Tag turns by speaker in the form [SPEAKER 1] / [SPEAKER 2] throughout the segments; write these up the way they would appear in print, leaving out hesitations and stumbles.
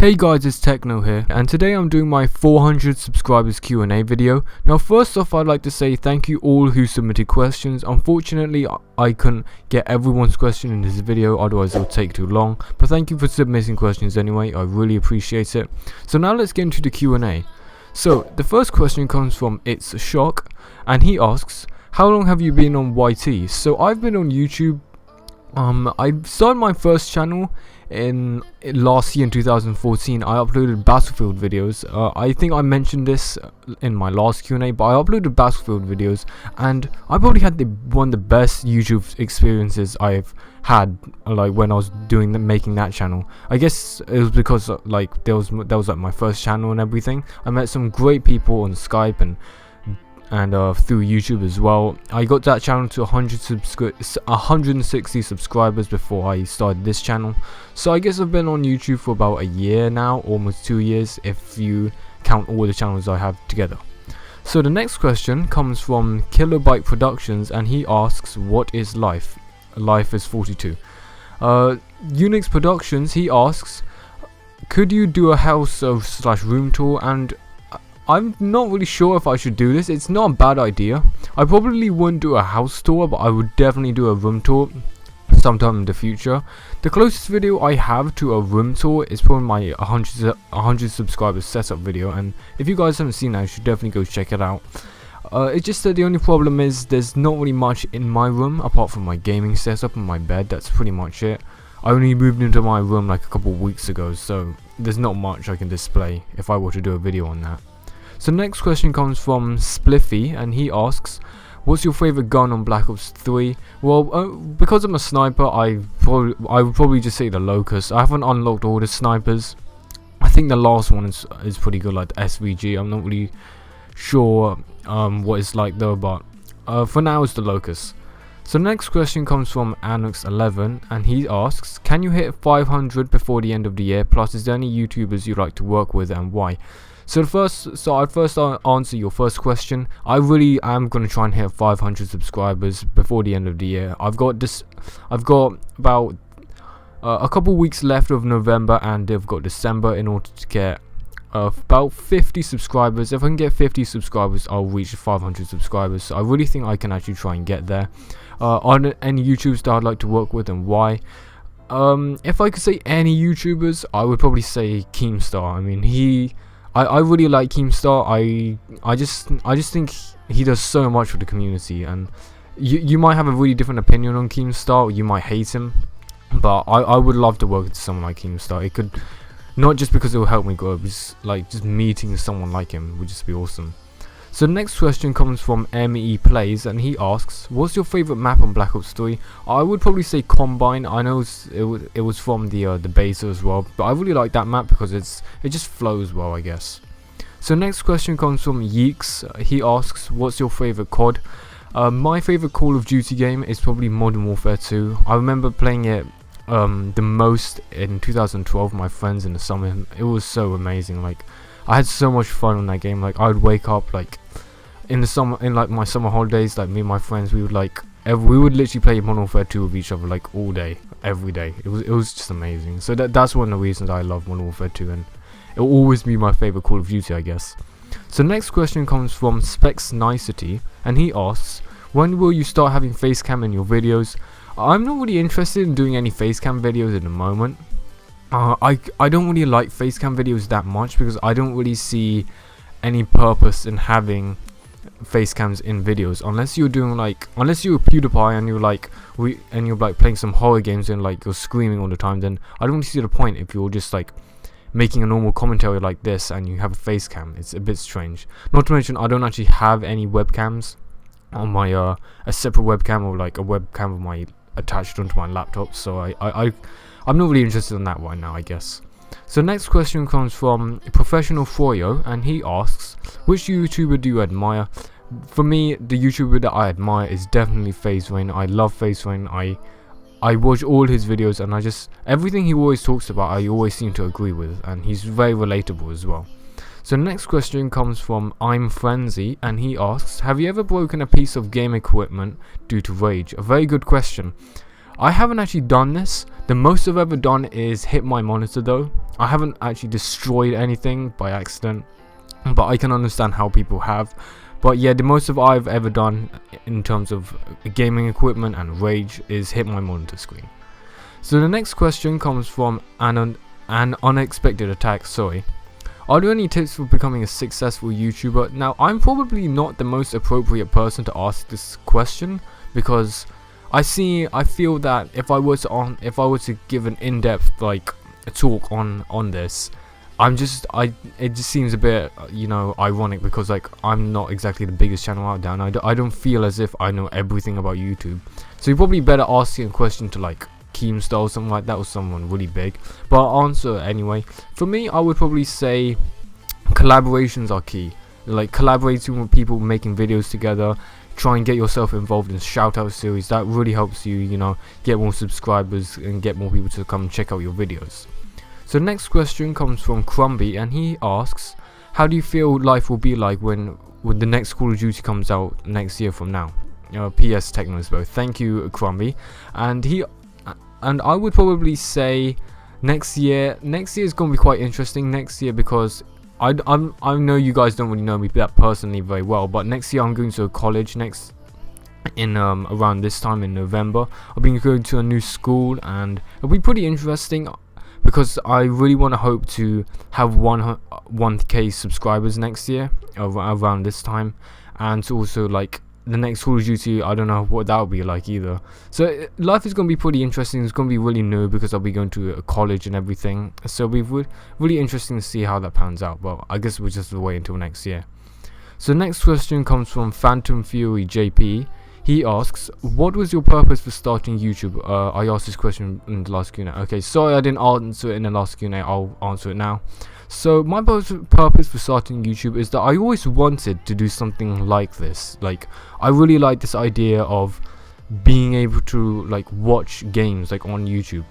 [SPEAKER 1] Hey guys, it's Techno here, and today I'm doing my 400 subscribers Q&A video. Now first off, I'd like to say thank you all who submitted questions. Unfortunately, I couldn't get everyone's question in this video, otherwise it would take too long. But thank you for submitting questions anyway, I really appreciate it. So now let's get into the Q&A. So the first question comes from It's a Shock, and he asks, how long have you been on YT? So I've been on YouTube. I started my first channel in last year in 2014. I uploaded Battlefield videos. I think I mentioned this in my last Q&A, but I uploaded Battlefield videos, and I probably had one of the best YouTube experiences I've had, like when I was making that channel. I guess it was because like that was like my first channel and everything. I met some great people on Skype and through YouTube as well. I got that channel to 160 subscribers before I started this channel. So I guess I've been on YouTube for about a year now, almost 2 years if you count all the channels I have together. So the next question comes from Kilobyte Productions, and he asks, what is life? Life is 42. Unix Productions, he asks, could you do a house / room tour? And I'm not really sure if I should do this. It's not a bad idea. I probably wouldn't do a house tour, but I would definitely do a room tour sometime in the future. The closest video I have to a room tour is probably my 100 subscribers setup video, and if you guys haven't seen that, you should definitely go check it out. It's just that the only problem is there's not really much in my room apart from my gaming setup and my bed. That's pretty much it. I only moved into my room like a couple of weeks ago, so there's not much I can display if I were to do a video on that. So next question comes from Spliffy, and he asks, what's your favorite gun on Black Ops 3? Well, because I'm a sniper, I would probably just say the Locust. I haven't unlocked all the snipers. I think the last one is pretty good, like the SVG. I'm not really sure what it's like though, but for now it's the Locust. So next question comes from Anux11, and he asks, can you hit 500 before the end of the year? Plus, is there any YouTubers you like to work with and why? So I'd first answer your first question. I really am going to try and hit 500 subscribers before the end of the year. I've got about a couple weeks left of November, and I've got December in order to get about 50 subscribers. If I can get 50 subscribers, I'll reach 500 subscribers. So I really think I can actually try and get there. Are there any YouTubers that I'd like to work with and why? If I could say any YouTubers, I would probably say Keemstar. I mean, I really like Keemstar. I just think he does so much for the community, and you might have a really different opinion on Keemstar, or you might hate him, but I would love to work with someone like Keemstar. It could, not just because it will help me grow, but just meeting someone like him would just be awesome. So the next question comes from Emmy Plays, and he asks, what's your favorite map on Black Ops 3? I would probably say Combine. I know it was from the beta as well, but I really like that map because it just flows well, I guess. So next question comes from Yeeks. He asks, what's your favorite COD? My favorite Call of Duty game is probably Modern Warfare 2. I remember playing it the most in 2012 with my friends in the summer. It was so amazing. Like, I had so much fun on that game. Like, I would wake up like in the summer, in like my summer holidays, like me and my friends, we would literally play Modern Warfare 2 with each other like all day, every day. It was just amazing. So that's one of the reasons I love Modern Warfare 2, and it will always be my favorite Call of Duty, I guess. So next question comes from Specs Nicety, and he asks, when will you start having facecam in your videos? I'm not really interested in doing any facecam videos at the moment. I don't really like facecam videos that much because I don't really see any purpose in having facecams in videos unless you're PewDiePie and you're like playing some horror games and like you're screaming all the time. Then I don't really see the point if you're just like making a normal commentary like this and you have a facecam. It's a bit strange. Not to mention, I don't actually have any webcams on my a separate webcam or like a webcam of my attached onto my laptop. So I'm not really interested in that right now, I guess. So next question comes from Professional Froyo, and he asks, which YouTuber do you admire? For me, the YouTuber that I admire is definitely FaZe. I love FaZe. I watch all his videos, and everything he always talks about, I always seem to agree with, and he's very relatable as well. So next question comes from I'm Frenzy, and he asks, have you ever broken a piece of game equipment due to rage? A very good question. I haven't actually done this. The most I've ever done is hit my monitor though. I haven't actually destroyed anything by accident, but I can understand how people have. But yeah, the most of I've ever done in terms of gaming equipment and rage is hit my monitor screen. So the next question comes from Annan, an unexpected attack, sorry. Are there any tips for becoming a successful YouTuber? Now, I'm probably not the most appropriate person to ask this question, because I feel that if I were to give an in-depth like a talk on this, it just seems a bit ironic, because like I'm not exactly the biggest channel out there, and I don't feel as if I know everything about YouTube. So you're probably better asking a question to like Keemstar or something like that, or someone really big, but I'll answer anyway. For me, I would probably say collaborations are key. Like collaborating with people, making videos together, try and get yourself involved in shoutout series. That really helps you, get more subscribers and get more people to come check out your videos. So next question comes from Crumby, and he asks, how do you feel life will be like when the next Call of Duty comes out next year from now? PS Technospo. Thank you, Crumby. And I would probably say next year is going to be quite interesting next year, because I know you guys don't really know me that personally very well, but next year I'm going to a college around this time in November. I'll be going to a new school, and it'll be pretty interesting, because I really want to hope to have 1k subscribers next year around this time, and to also like the next Call of Duty, I don't know what that will be like either. So life is going to be pretty interesting. It's going to be really new, because I'll be going to a college and everything, so it'll be really interesting to see how that pans out, but I guess we'll just wait until next year. So next question comes from Phantom Fury JP. He asks, what was your purpose for starting YouTube? I asked this question in the last Q&A. Okay, sorry I didn't answer it in the last Q&A, I'll answer it now. So my purpose for starting YouTube is that I always wanted to do something like this. Like, I really like this idea of being able to like watch games like on YouTube,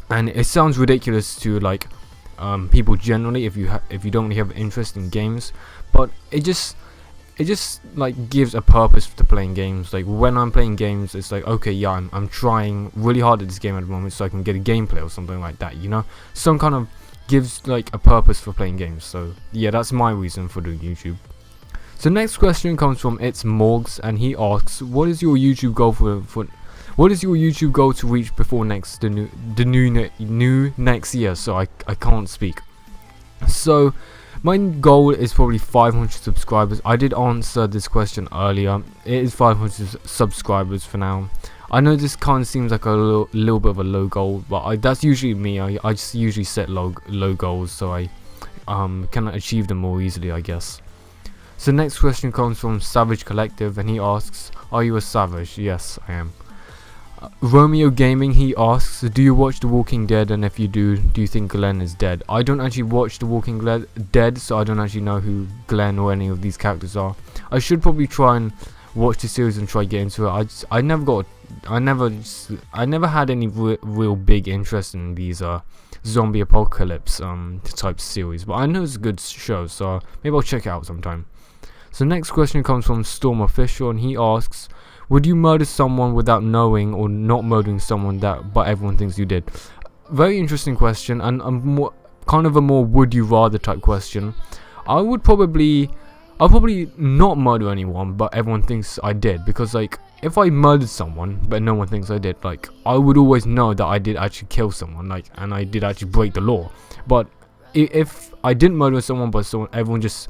[SPEAKER 1] and it sounds ridiculous to like people generally if you don't really have interest in games, but it just like gives a purpose to playing games. Like when I'm playing games, it's like, okay, yeah, I'm trying really hard at this game at the moment, so I can get a gameplay or something like that, some kind of gives like a purpose for playing games. So yeah, that's my reason for doing YouTube. So next question comes from It's Morgs, and he asks, what is your YouTube goal what is your YouTube goal to reach before the new next year? So I can't speak. So my goal is probably 500 subscribers. I did answer this question earlier. It is 500 subscribers for now. I know this kind of seems like a little bit of a low goal, but that's usually me. I just usually set low goals, so I can achieve them more easily, I guess. So next question comes from Savage Collective, and he asks, are you a savage? Yes, I am. Romeo Gaming, he asks, do you watch The Walking Dead, and if you do you think Glenn is dead? I don't actually watch The Walking Dead, so I don't actually know who Glenn or any of these characters are. I should probably try and watch the series and try to get into it. I never had any real big interest in these zombie apocalypse type series, but I know it's a good show, so maybe I'll check it out sometime. So next question comes from Storm Official, and he asks, would you murder someone without knowing, or not murdering someone but everyone thinks you did? Very interesting question, and kind of a more would you rather type question. I'll probably not murder anyone but everyone thinks I did, because like if I murdered someone but no one thinks I did, like I would always know that I did actually kill someone, like, and I did actually break the law. But if I didn't murder someone but everyone just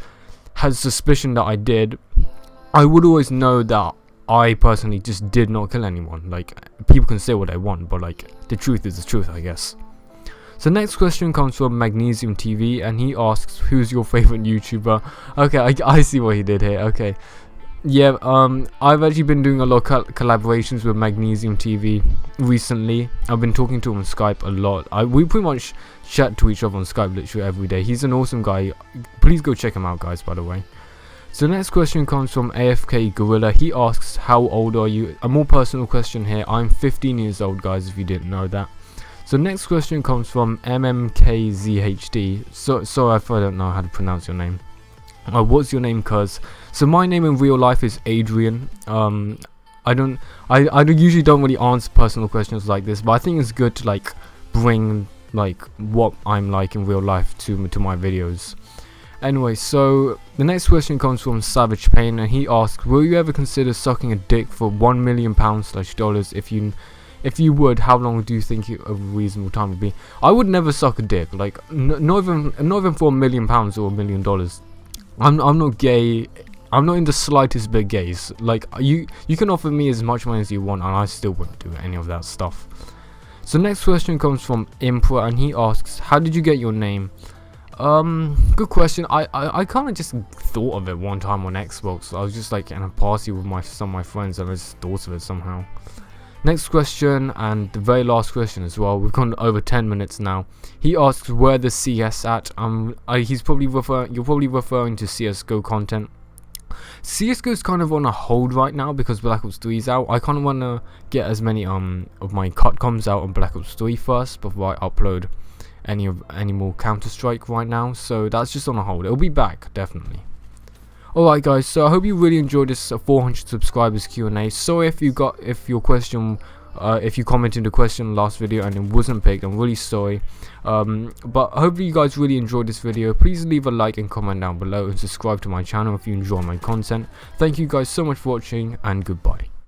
[SPEAKER 1] has suspicion that I did, I would always know that I personally just did not kill anyone. Like, people can say what they want, but like the truth is the truth, I guess. So next question comes from MagnesiumTV, and he asks, who's your favorite YouTuber? Okay, I see what he did here. Okay, yeah, I've actually been doing a lot of collaborations with MagnesiumTV recently. I've been talking to him on Skype a lot. We pretty much chat to each other on Skype literally every day. He's an awesome guy. Please go check him out, guys, by the way. So the next question comes from FKGorilla. He asks, how old are you? A more personal question here. I'm 15 years old, guys, if you didn't know that. So next question comes from MMKZHD. Sorry if I don't know how to pronounce your name. What's your name, cuz? So my name in real life is Adrian. I usually don't really answer personal questions like this, but I think it's good to like bring like what I'm like in real life to my videos. Anyway, so the next question comes from SavagePain, and he asks, will you ever consider sucking a dick for £1 million / dollars? If you would, how long do you think a reasonable time would be? I would never suck a dick, like not even for £1 million or $1 million. I'm not gay. I'm not in the slightest bit gay. Like you can offer me as much money as you want, and I still wouldn't do any of that stuff. So next question comes from Emperor, and he asks, how did you get your name? Good question. I kind of just thought of it one time on Xbox. I was just like in a party with some of my friends, and I just thought of it somehow. Next question, and the very last question as well. We've gone over 10 minutes now. He asks, where the CS at? You're probably referring to CS:GO content. CS:GO is kind of on a hold right now because Black Ops 3 is out. I kind of want to get as many of my cutcoms out on Black Ops 3 first before I upload any more Counter-Strike right now, so that's just on a hold. It'll be back definitely. Alright guys, so I hope you really enjoyed this 400 subscribers Q&A. Sorry if you commented the question last video and it wasn't picked. I'm really sorry, but hopefully you guys really enjoyed this video. Please leave a like and comment down below, and subscribe to my channel if you enjoy my content. Thank you guys so much for watching, and goodbye.